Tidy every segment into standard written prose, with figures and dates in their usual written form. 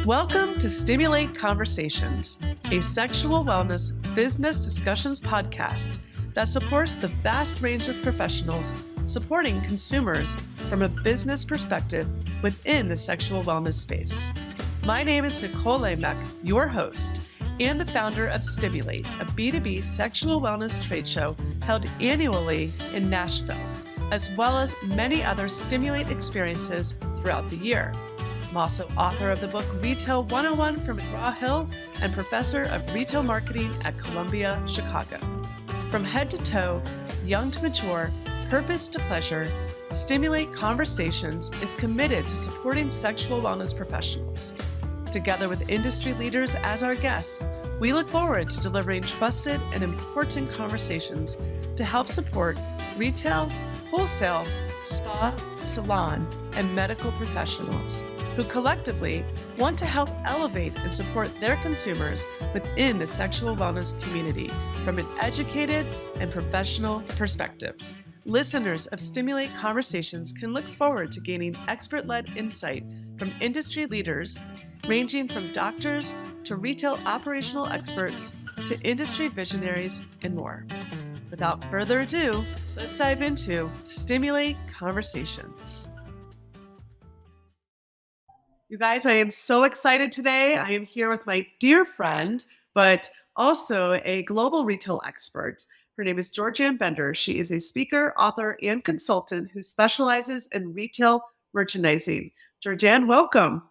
Welcome to Stimulate Conversations, a sexual wellness business discussions podcast that supports the vast range of professionals supporting consumers from a business perspective within the sexual wellness space. My name is Nicole Lameck, your host, and the founder of Stimulate, a B2B sexual wellness trade show held annually in Nashville, as well as many other Stimulate experiences throughout the year. I'm also author of the book Retail 101 from McGraw-Hill and professor of retail marketing at Columbia, Chicago. From head to toe, young to mature, purpose to pleasure, Stimulate Conversations is committed to supporting sexual wellness professionals. Together with industry leaders as our guests, we look forward to delivering trusted and important conversations to help support retail, wholesale, spa, salon, and medical professionals who collectively want to help elevate and support their consumers within the sexual wellness community from an educated and professional perspective. Listeners of Stimulate Conversations can look forward to gaining expert-led insight from industry leaders, ranging from doctors to retail operational experts to industry visionaries and more. Without further ado, let's dive into Stimulate Conversations. You guys, I am so excited today. I am here with my dear friend, but also a global retail expert. Her name is Georgianne Bender. She is a speaker, author, and consultant who specializes in retail merchandising. Georgianne, welcome.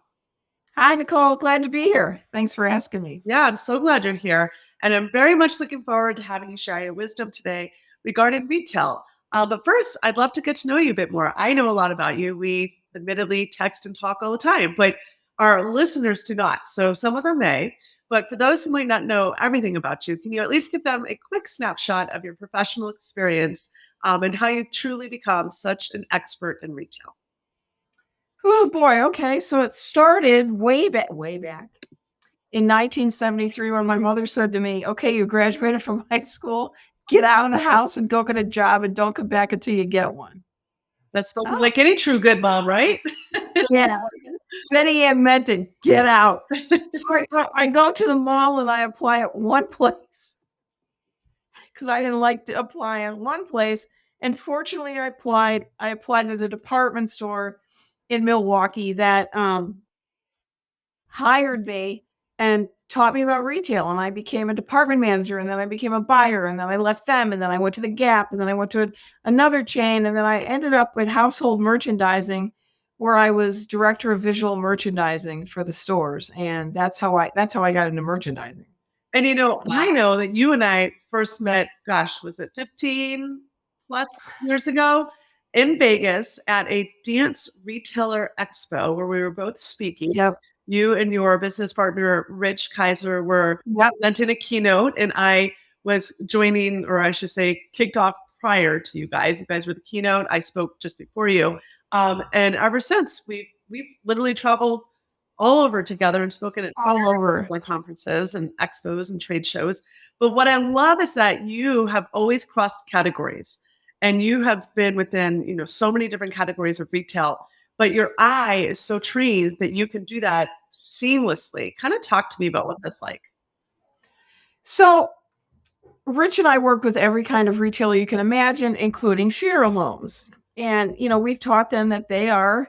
Hi, Nicole. Glad to be here. Thanks for asking me. Yeah, I'm so glad you're here. And I'm very much looking forward to having you share your wisdom today regarding retail. But first, I'd love to get to know you a bit more. I know a lot about you. We admittedly text and talk all the time, but our listeners do not. So some of them may. But for those who might not know everything about you, can you at least give them a quick snapshot of your professional experience and how you truly become such an expert in retail? Oh boy. Okay. So it started way back in 1973 when my mother said to me, okay, you graduated from high school, get out of the house and go get a job and don't come back until you get one. That's like any true good mom, right? Yeah. Betty Ann Menton, get out. So I go to the mall and I apply at one place because I didn't like to apply at one place. And fortunately, I applied at a department store in Milwaukee that hired me and taught me about retail. And I became a department manager, and then I became a buyer, and then I left them, and then I went to the Gap, and then I went to another chain, and then I ended up with household merchandising, where I was director of visual merchandising for the stores. And that's how I got into merchandising. And I know that you and I first met, was it 15 plus years ago in Vegas at a dance retailer expo where we were both speaking. Yep. You and your business partner, Rich Kaiser, were presenting a keynote, and I was joining, or I should say, kicked off prior to you guys. You guys were the keynote. I spoke just before you. And ever since, we've literally traveled all over together and spoken at all over conferences and expos and trade shows. But what I love is that you have always crossed categories, and you have been within, so many different categories of retail. But your eye is so trained that you can do that seamlessly. Kind of talk to me about what that's like. So Rich and I work with every kind of retailer you can imagine, including funeral homes. And, we've taught them that they are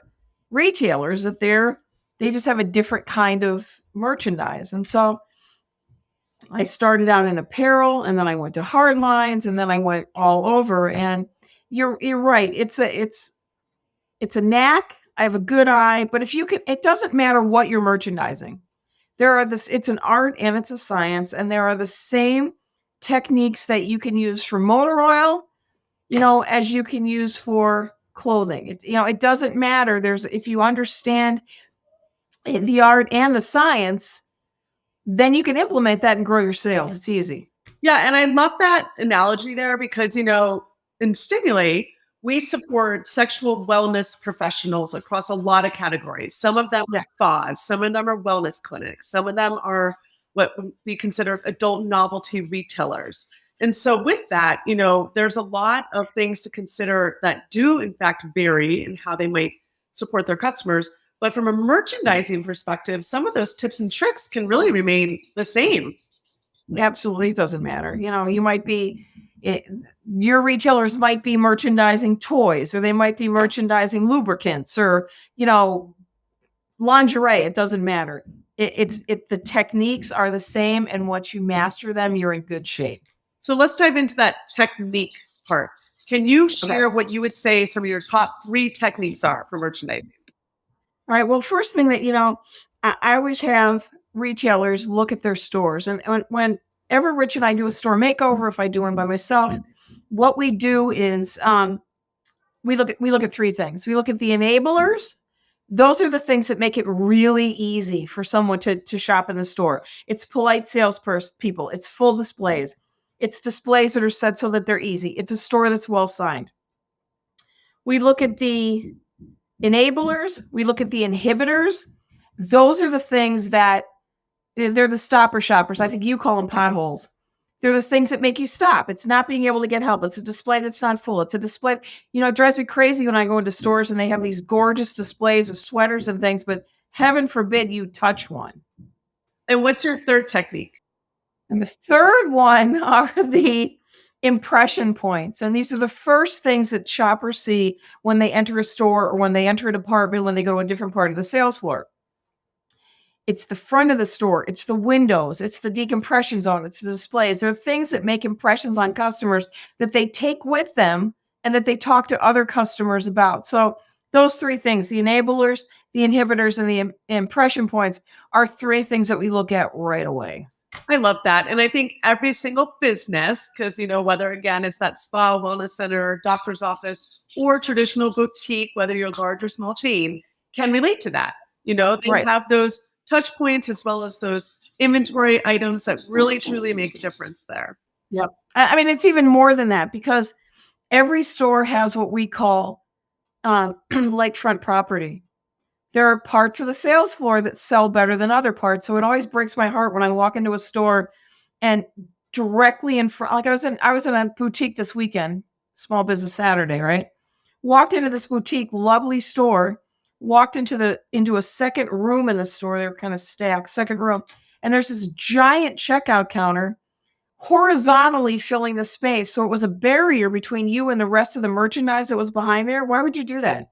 retailers, that they just have a different kind of merchandise. And so I started out in apparel, and then I went to hard lines, and then I went all over. And you're right. It's a knack. I have a good eye, but it doesn't matter what you're merchandising. It's an art and it's a science, and there are the same techniques that you can use for motor oil, as you can use for clothing. It doesn't matter. If you understand the art and the science, then you can implement that and grow your sales. It's easy. Yeah. And I love that analogy there because, in Stimulate, we support sexual wellness professionals across a lot of categories. Some of them are spas, some of them are wellness clinics, some of them are what we consider adult novelty retailers. And so with that, there's a lot of things to consider that do in fact vary in how they might support their customers. But from a merchandising perspective, some of those tips and tricks can really remain the same. Absolutely doesn't matter. You might be, your retailers might be merchandising toys, or they might be merchandising lubricants, or, lingerie. It doesn't matter. The techniques are the same, and once you master them, you're in good shape. So let's dive into that technique part. Can you share what you would say some of your top 3 techniques are for merchandising? All right. Well, first thing that, I always have retailers look at their stores. And whenever Rich and I do a store makeover, if I do one by myself, what we do is we look at 3 things. We look at the enablers. Those are the things that make it really easy for someone to shop in the store. It's polite salespeople. It's full displays. It's displays that are set so that they're easy. It's a store that's well signed. We look at the enablers. We look at the inhibitors. Those are the things that they're the stopper shoppers. I think you call them potholes. They're the things that make you stop. It's not being able to get help. It's a display that's not full. It's a display. It drives me crazy when I go into stores and they have these gorgeous displays of sweaters and things, but heaven forbid you touch one. And what's your third technique? And the third one are the impression points. And these are the first things that shoppers see when they enter a store or when they enter a department, when they go to a different part of the sales floor. It's the front of the store. It's the windows. It's the decompression zone. It's the displays. There are things that make impressions on customers that they take with them and that they talk to other customers about. So those 3 things, the enablers, the inhibitors, and the impression points are 3 things that we look at right away. I love that. And I think every single business, because, whether, again, it's that spa, wellness center, doctor's office, or traditional boutique, whether you're a large or small chain, can relate to that. They have those touch points as well as those inventory items that really, truly make a difference there. Yep. I mean, it's even more than that, because every store has what we call lakefront property. There are parts of the sales floor that sell better than other parts. So it always breaks my heart when I walk into a store and directly in front, like I was in a boutique this weekend, Small Business Saturday, right? Walked into this boutique, lovely store, walked into a second room in the store. They were kind of stacked, second room. And there's this giant checkout counter horizontally filling the space. So it was a barrier between you and the rest of the merchandise that was behind there. Why would you do that?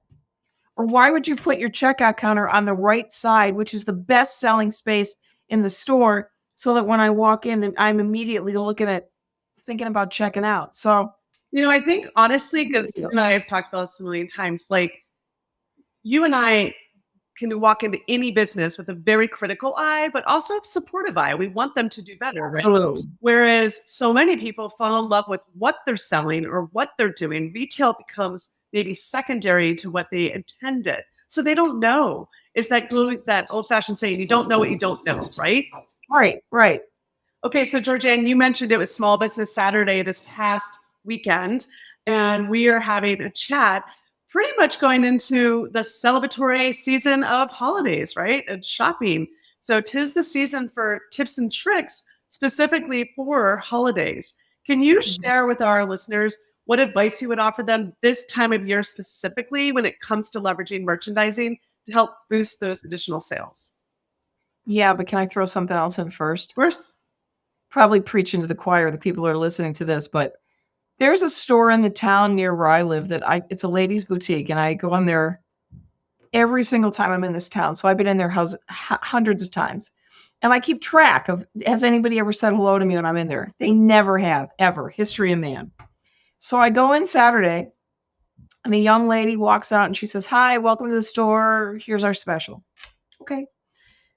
Or why would you put your checkout counter on the right side, which is the best selling space in the store, so that when I walk in and I'm immediately thinking about checking out? So, I think honestly, because you and I have talked about this a million times, like you and I can walk into any business with a very critical eye, but also a supportive eye. We want them to do better, right? Absolutely. Whereas so many people fall in love with what they're selling or what they're doing. Retail becomes maybe secondary to what they intended. So they don't know. Is that old-fashioned saying, you don't know what you don't know, right? Right. Okay, so Georgianne, you mentioned it was Small Business Saturday this past weekend, and we are having a chat pretty much going into the celebratory season of holidays, right? And shopping. So 'tis the season for tips and tricks specifically for holidays. Can you share with our listeners what advice you would offer them this time of year specifically when it comes to leveraging merchandising to help boost those additional sales? Yeah, but can I throw something else in first? Of course. Probably preaching to the choir, the people who are listening to this, but there's a store in the town near where I live it's a ladies' boutique, and I go in there every single time I'm in this town. So I've been in there hundreds of times. And I keep track of, has anybody ever said hello to me when I'm in there? They never have, ever. History of man. So I go in Saturday, and a young lady walks out and she says, "Hi, welcome to the store. Here's our special." Okay.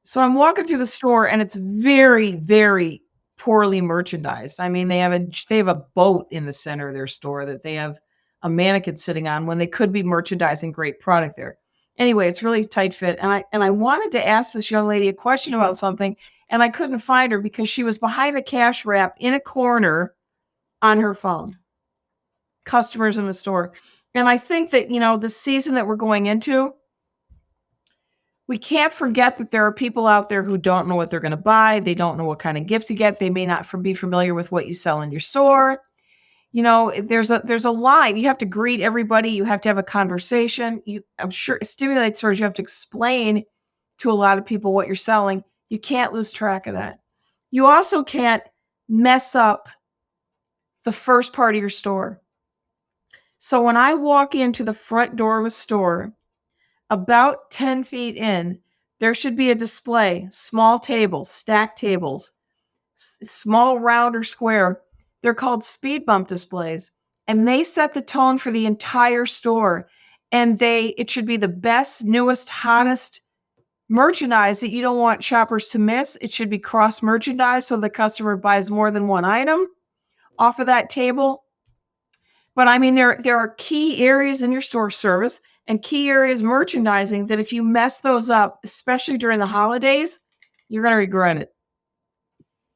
So I'm walking through the store, and it's very, very poorly merchandised. I mean, they have a boat in the center of their store that they have a mannequin sitting on when they could be merchandising great product there. Anyway, it's really tight fit. And I wanted to ask this young lady a question about something, and I couldn't find her because she was behind a cash wrap in a corner on her phone. Customers in the store. And I think that, the season that we're going into, we can't forget that there are people out there who don't know what they're going to buy. They don't know what kind of gift to get. They may not be familiar with what you sell in your store. There's a line. You have to greet everybody. You have to have a conversation. I'm sure stimulate stores. You have to explain to a lot of people what you're selling. You can't lose track of that. You also can't mess up the first part of your store. So when I walk into the front door of a store, about 10 feet in, there should be a display, small tables, stacked tables, small, round, or square. They're called speed bump displays, and they set the tone for the entire store. And it should be the best, newest, hottest merchandise that you don't want shoppers to miss. It should be cross merchandise so the customer buys more than one item off of that table. But I mean, there are key areas in your store service and key areas merchandising that if you mess those up, especially during the holidays, you're going to regret it.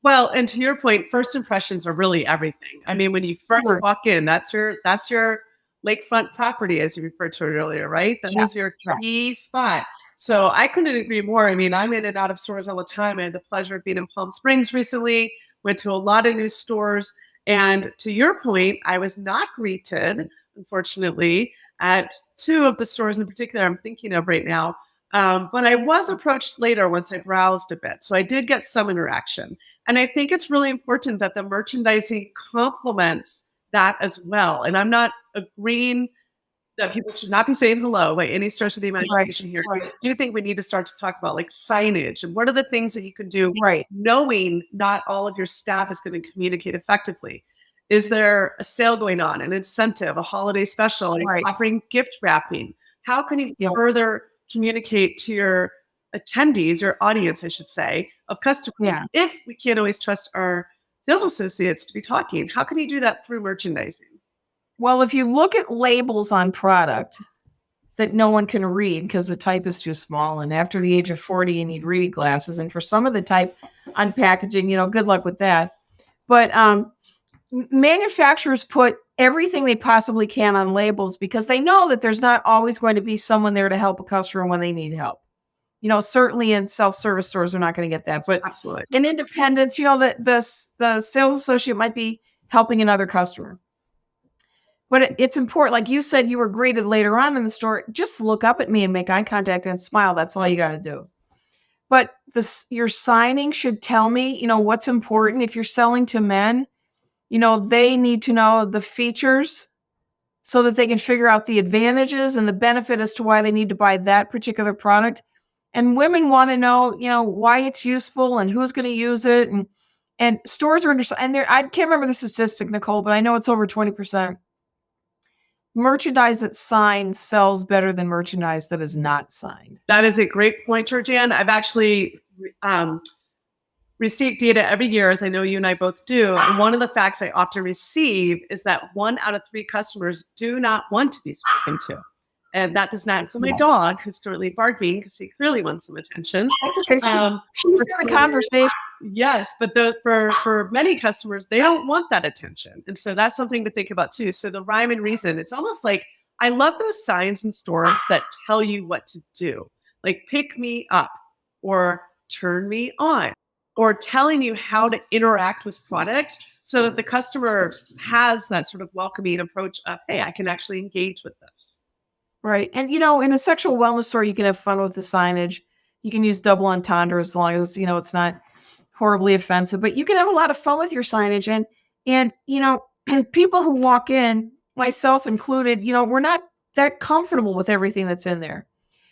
Well, and to your point, first impressions are really everything. I mean, when you first walk in, that's your lakefront property, as you referred to it earlier, right? That is your key spot. So I couldn't agree more. I mean, I'm in and out of stores all the time. I had the pleasure of being in Palm Springs recently, went to a lot of new stores. And to your point, I was not greeted, unfortunately, at two of the stores in particular I'm thinking of right now. But I was approached later once I browsed a bit. So I did get some interaction. And I think it's really important that the merchandising complements that as well. And I'm not agreeing that people should not be saying hello by any stretch of the imagination here. I do think we need to start to talk about like signage and what are the things that you can do, knowing not all of your staff is going to communicate effectively. Is there a sale going on, an incentive, a holiday special, offering gift wrapping? How can you further communicate to your attendees, your audience, I should say, of customers? If we can't always trust our sales associates to be talking, how can you do that through merchandising? Well, if you look at labels on product that no one can read because the type is too small, and after the age of 40, you need reading glasses. And for some of the type on packaging, good luck with that. But manufacturers put everything they possibly can on labels because they know that there's not always going to be someone there to help a customer when they need help. Certainly in self-service stores, they're not going to get that. But absolutely, in independents, the sales associate might be helping another customer. But it's important. Like you said, you were greeted later on in the store. Just look up at me and make eye contact and smile. That's all you got to do. But your signing should tell me, what's important. If you're selling to men, they need to know the features so that they can figure out the advantages and the benefit as to why they need to buy that particular product. And women want to know, why it's useful and who's going to use it. And stores are interested. And I can't remember the statistic, Nicole, but I know it's over 20%. Merchandise that's signed sells better than merchandise that is not signed. That is a great point, Georgianne. I've actually received data every year, as I know you and I both do. And one of the facts I often receive is that 1 out of 3 customers do not want to be spoken to. And that does not include my dog, who's currently barking because he clearly wants some attention. She's in a conversation. Yes, but for many customers, they don't want that attention. And so that's something to think about too. So the rhyme and reason, it's almost like, I love those signs in stores that tell you what to do. Like pick me up or turn me on or telling you how to interact with product so that the customer has that sort of welcoming approach of, hey, I can actually engage with this. Right. And, in a sexual wellness store, you can have fun with the signage. You can use double entendre as long as, it's not horribly offensive. But you can have a lot of fun with your signage. And people who walk in, myself included, we're not that comfortable with everything that's in there.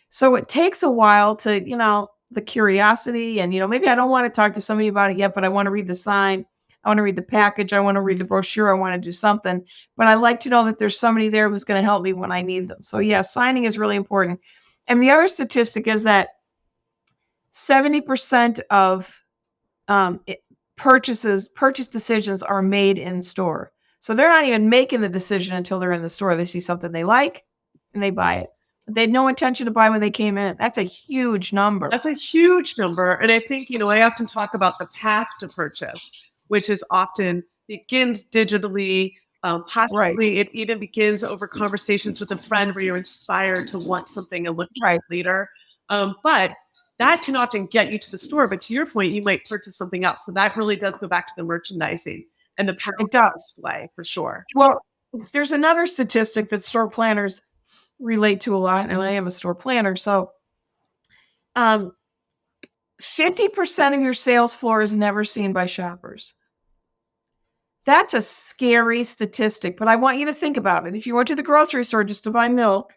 So it takes a while to, the curiosity and, maybe I don't want to talk to somebody about it yet, but I want to read the sign. I want to read the package. I want to read the brochure. I want to do something. But I like to know that there's somebody there who's going to help me when I need them. So, signing is really important. And the other statistic is that 70% of purchase decisions are made in store. So they're not even making the decision until they're in the store. They see something they like and they buy it. They had no intention to buy when they came in. That's a huge number. That's a huge number. And I think, I often talk about the path to purchase, which is often begins digitally, possibly it even begins over conversations with a friend where you're inspired to want something a little later. But that can often get you to the store. But to your point, you might purchase something else. So that really does go back to the merchandising. and the power It does. display for sure. Well, there's another statistic that store planners relate to a lot, and I am a store planner. So, 50% of your sales floor is never seen by shoppers. That's a scary statistic, but I want you to think about it. If you went to the grocery store just to buy milk,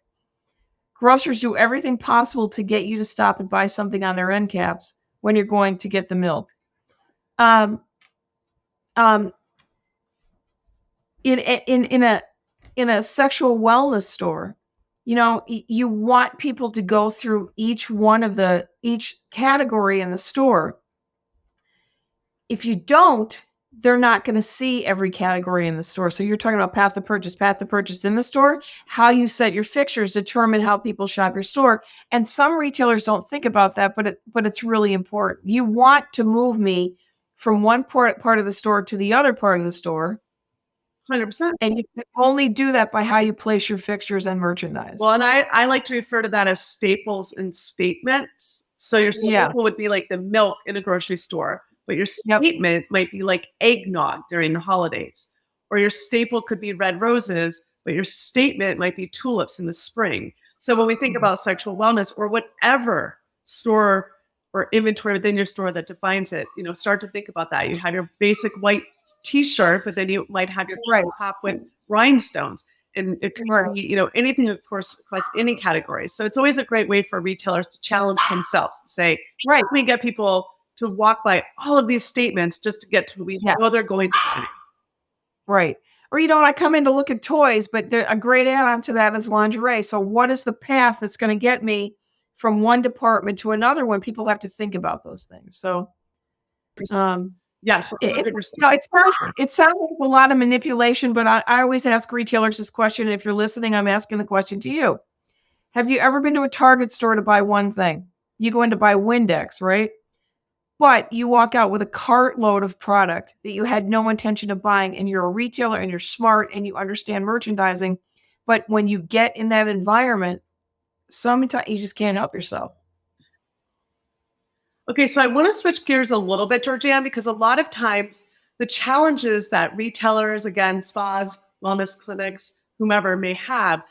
grocers do everything possible to get you to stop and buy something on their end caps when you're going to get the milk. Um, um, in a sexual wellness store, you want people to go through each category in the store. If you don't, they're not going to see every category in the store. So you're talking about path to purchase in the store. How you set your fixtures determine how people shop your store. And some retailers don't think about that, but it's really important. You want to move me from one part of the store to the other part of the store. 100%. And you can only do that by how you place your fixtures and merchandise. Well, and I like to refer to that as staples and statements. So your staple would be like the milk in a grocery store, but your statement might be like eggnog during the holidays. Or your staple could be red roses, but your statement might be tulips in the spring. So when we think about sexual wellness or whatever store or inventory within your store that defines it, start to think about that. You have your basic white T-shirt, but then you might have your top with rhinestones, and it could be, anything, of course, across any category. So it's always a great way for retailers to challenge themselves to say, how can we get people to walk by all of these statements just to get to what we know they're going to buy? Right. Or, I come in to look at toys, but a great add-on to that is lingerie. So what is the path that's going to get me from one department to another when people have to think about those things? So, yes, it sounds like a lot of manipulation, but I always ask retailers this question. If you're listening, I'm asking the question to you. Have you ever been to a Target store to buy one thing? You go in to buy Windex, right? But you walk out with a cartload of product that you had no intention of buying, and you're a retailer and you're smart and you understand merchandising. But when you get in that environment, sometimes you just can't help yourself. Okay, so I want to switch gears a little bit, Georgianne, because a lot of times the challenges that retailers, again, spas, wellness clinics, whomever may have,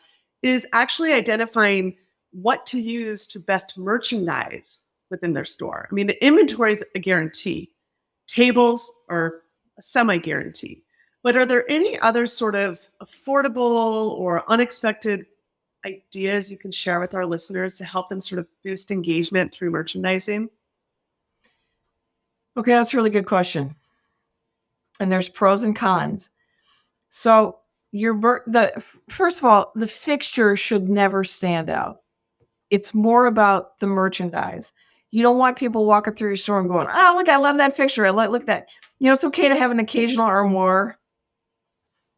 is actually identifying what to use to best merchandise within their store. I mean, the inventory is a guarantee. Tables are a semi-guarantee. But are there any other sort of affordable or unexpected ideas you can share with our listeners to help them sort of boost engagement through merchandising? Okay, that's a really good question. And there's pros and cons. So first of all, the fixture should never stand out. It's more about the merchandise. You don't want people walking through your store and going, "Oh, look, I love that fixture. Look at that." It's okay to have an occasional armoire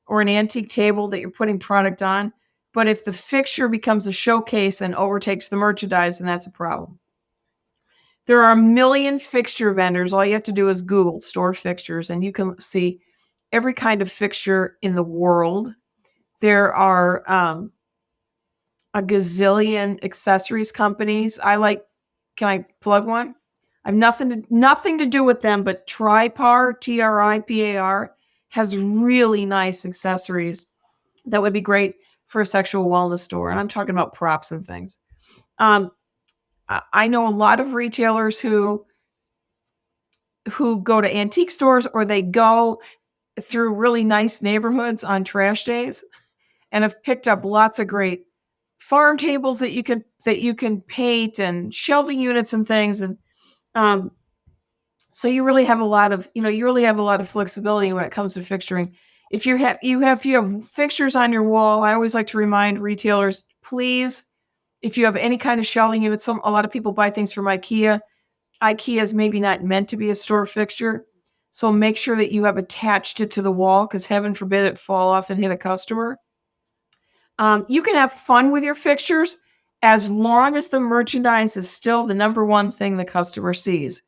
or an antique table that you're putting product on. But if the fixture becomes a showcase and overtakes the merchandise, then that's a problem. There are a million fixture vendors. All you have to do is Google store fixtures, and you can see every kind of fixture in the world. There are a gazillion accessories companies. Can I plug one? I have nothing to do with them, but Tripar, Tripar, has really nice accessories that would be great for a sexual wellness store. And I'm talking about props and things. I know a lot of retailers who go to antique stores, or they go through really nice neighborhoods on trash days and have picked up lots of great farm tables that you can paint, and shelving units and things. And so you really have a lot of flexibility when it comes to fixturing. If you have fixtures on your wall, I always like to remind retailers, please, if you have any kind of shelving unit, a lot of people buy things from IKEA. IKEA is maybe not meant to be a store fixture. So make sure that you have attached it to the wall, because heaven forbid it fall off and hit a customer. You can have fun with your fixtures as long as the merchandise is still the number one thing the customer sees.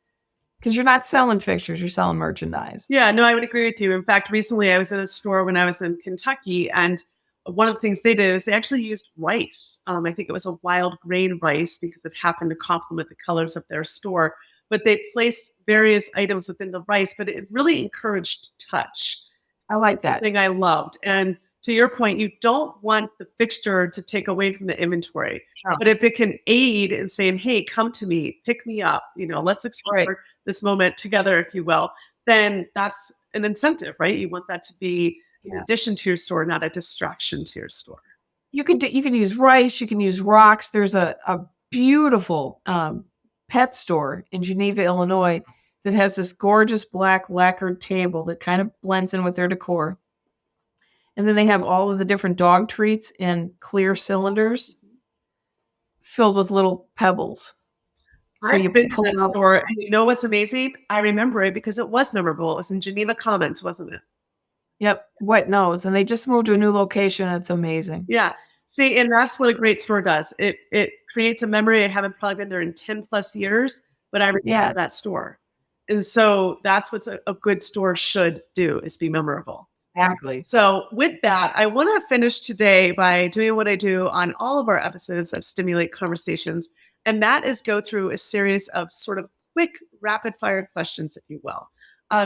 Because you're not selling fixtures, you're selling merchandise. Yeah, no, I would agree with you. In fact, recently I was in a store when I was in Kentucky, and one of the things they did is they actually used rice. I think it was a wild grain rice, because it happened to complement the colors of their store. But they placed various items within the rice, but it really encouraged touch. I like that. thing I loved. And to your point, you don't want the fixture to take away from the inventory. No. But if it can aid in saying, hey, come to me, pick me up, let's explore Right. this moment together, if you will, then that's an incentive, right? You want that to be in Yeah. addition to your store, not a distraction to your store. You can use rice, you can use rocks. There's a beautiful pet store in Geneva, Illinois that has this gorgeous black lacquered table that kind of blends in with their decor. And then they have all of the different dog treats in clear cylinders filled with little pebbles. So you I've been to pull that out. store, and you know what's amazing? I remember it because it was memorable. It was in Geneva Commons, wasn't it? Yep, Wet Nose. And they just moved to a new location. It's amazing. Yeah. See, and that's what a great store does. It creates a memory. I haven't probably been there in 10 plus years, but I remember Yeah. that store. And so that's what a good store should do, is be memorable. Exactly. So with that, I want to finish today by doing what I do on all of our episodes of Stimulate Conversations. And that is go through a series of sort of quick rapid fire questions, if you will.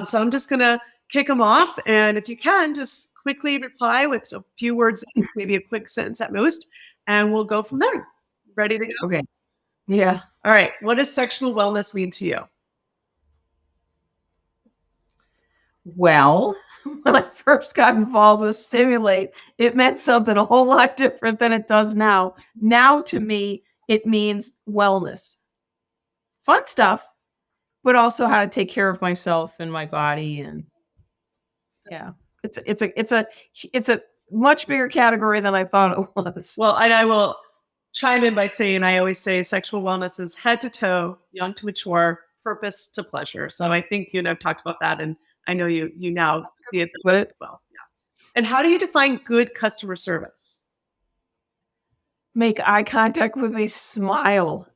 So I'm just going to kick them off. And if you can, just quickly reply with a few words, maybe a quick sentence at most, and we'll go from there. Ready to go? Okay. Yeah. All right. What does sexual wellness mean to you? Well, when I first got involved with Stimulate, it meant something a whole lot different than it does now. Now, to me, it means wellness. Fun stuff, but also how to take care of myself and my body. And yeah, it's a much bigger category than I thought it was. Well, and I will chime in by saying, I always say sexual wellness is head to toe, young to mature, purpose to pleasure. So I think you and I've talked about that, and I know you now see it as well. Yeah. And how do you define good customer service? Make eye contact with me, smile.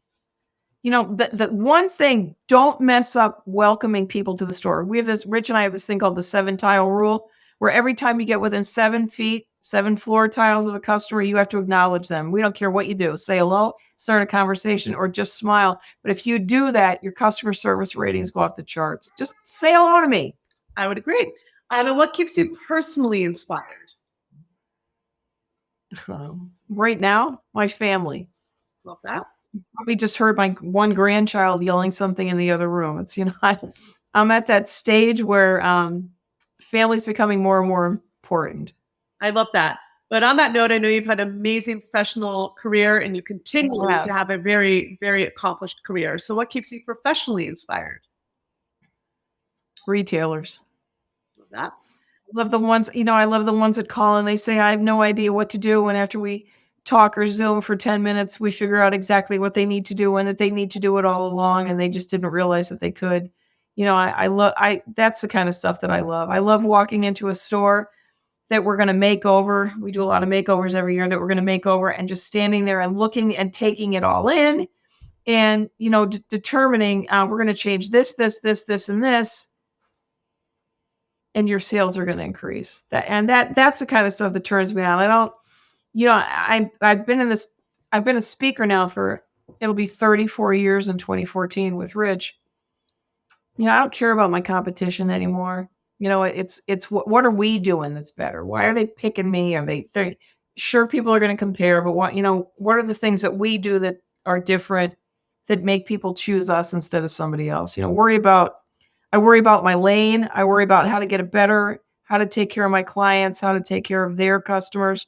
The one thing, don't mess up welcoming people to the store. Rich and I have this thing called the 7-tile rule, where every time you get within 7 feet, 7 floor tiles of a customer, you have to acknowledge them. We don't care what you do. Say hello, start a conversation, or just smile. But if you do that, your customer service ratings go off the charts. Just say hello to me. I would agree. And what keeps you personally inspired? Right now, my family. Love that. Probably just heard my one grandchild yelling something in the other room. It's, I'm at that stage where family's becoming more and more important. I love that. But on that note, I know you've had an amazing professional career, and you continue to have a very, very accomplished career. So what keeps you professionally inspired? Retailers. Love that. I love the ones, I love the ones that call and they say, I have no idea what to do. And after we talk or Zoom for 10 minutes, we figure out exactly what they need to do and that they need to do it all along. And they just didn't realize that they could. That's the kind of stuff that I love. I love walking into a store that we're going to make over. We do a lot of makeovers every year that we're going to make over, and just standing there and looking and taking it all in and, determining we're going to change this, and this. And your sales are going to increase. That's the kind of stuff that turns me on. I've been a speaker now for, it'll be 34 years in 2014 with Rich. I don't care about my competition anymore. It's what are we doing that's better? Why are they picking me? Are they sure people are going to compare, but what are the things that we do that are different that make people choose us instead of somebody else? I worry about my lane. I worry about how to get it better, how to take care of my clients, how to take care of their customers.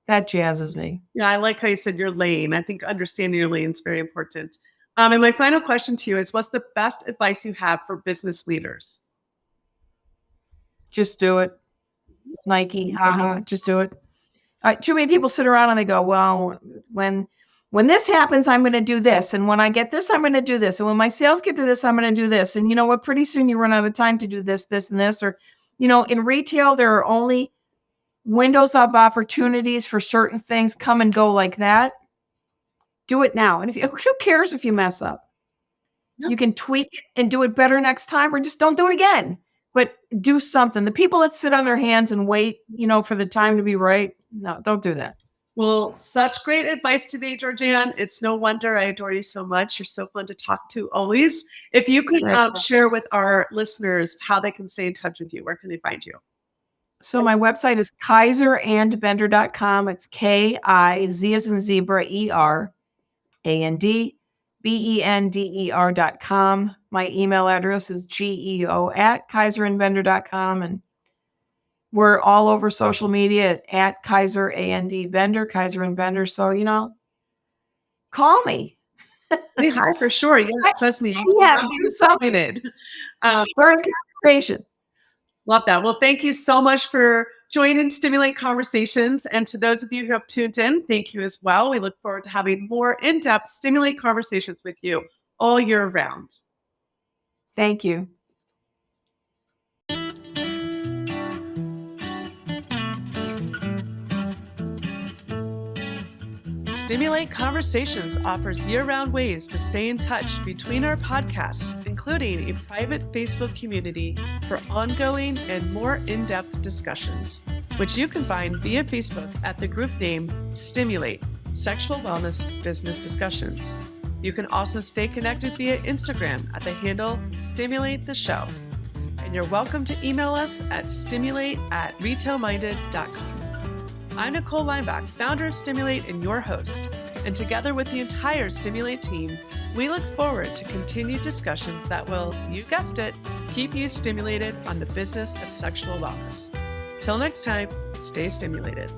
That jazzes me. Yeah, I like how you said your lane. I think understanding your lane is very important. And my final question to you is, what's the best advice you have for business leaders? Just do it. Nike, just do it. Too many people sit around and they go, well, when this happens, I'm going to do this. And when I get this, I'm going to do this. And when my sales get to this, I'm going to do this. And you know what? Pretty soon you run out of time to do this, this, and this. Or, in retail, there are only windows of opportunities for certain things come and go like that. Do it now. And who cares if you mess up? No. You can tweak it and do it better next time, or just don't do it again. But do something. The people that sit on their hands and wait, for the time to be right, no, don't do that. Well, such great advice today, Georgianne. It's no wonder I adore you so much. You're so fun to talk to always. If you could share with our listeners how they can stay in touch with you, where can they find you? So my website is kaiserandbender.com. It's K-I-Z as in zebra, E-R, A-N-D, BENDER.com. My email address is geo@kaiserandbender.com. And we're all over social media at Kaiser A&D Bender, Kaiser and Bender. So, call me. Hi, for sure. Yeah, trust me. Yeah, I'm excited. We're in conversation. Love that. Well, thank you so much for joining Stimulate Conversations. And to those of you who have tuned in, thank you as well. We look forward to having more in-depth Stimulate conversations with you all year round. Thank you. Stimulate Conversations offers year-round ways to stay in touch between our podcasts, including a private Facebook community for ongoing and more in-depth discussions, which you can find via Facebook at the group name Stimulate, Sexual Wellness Business Discussions. You can also stay connected via Instagram at the handle Stimulate the Show. And you're welcome to email us at stimulate@retailminded.com. I'm Nicole Leinbach, founder of Stimulate and your host. And together with the entire Stimulate team, we look forward to continued discussions that will, you guessed it, keep you stimulated on the business of sexual wellness. Till next time, stay stimulated.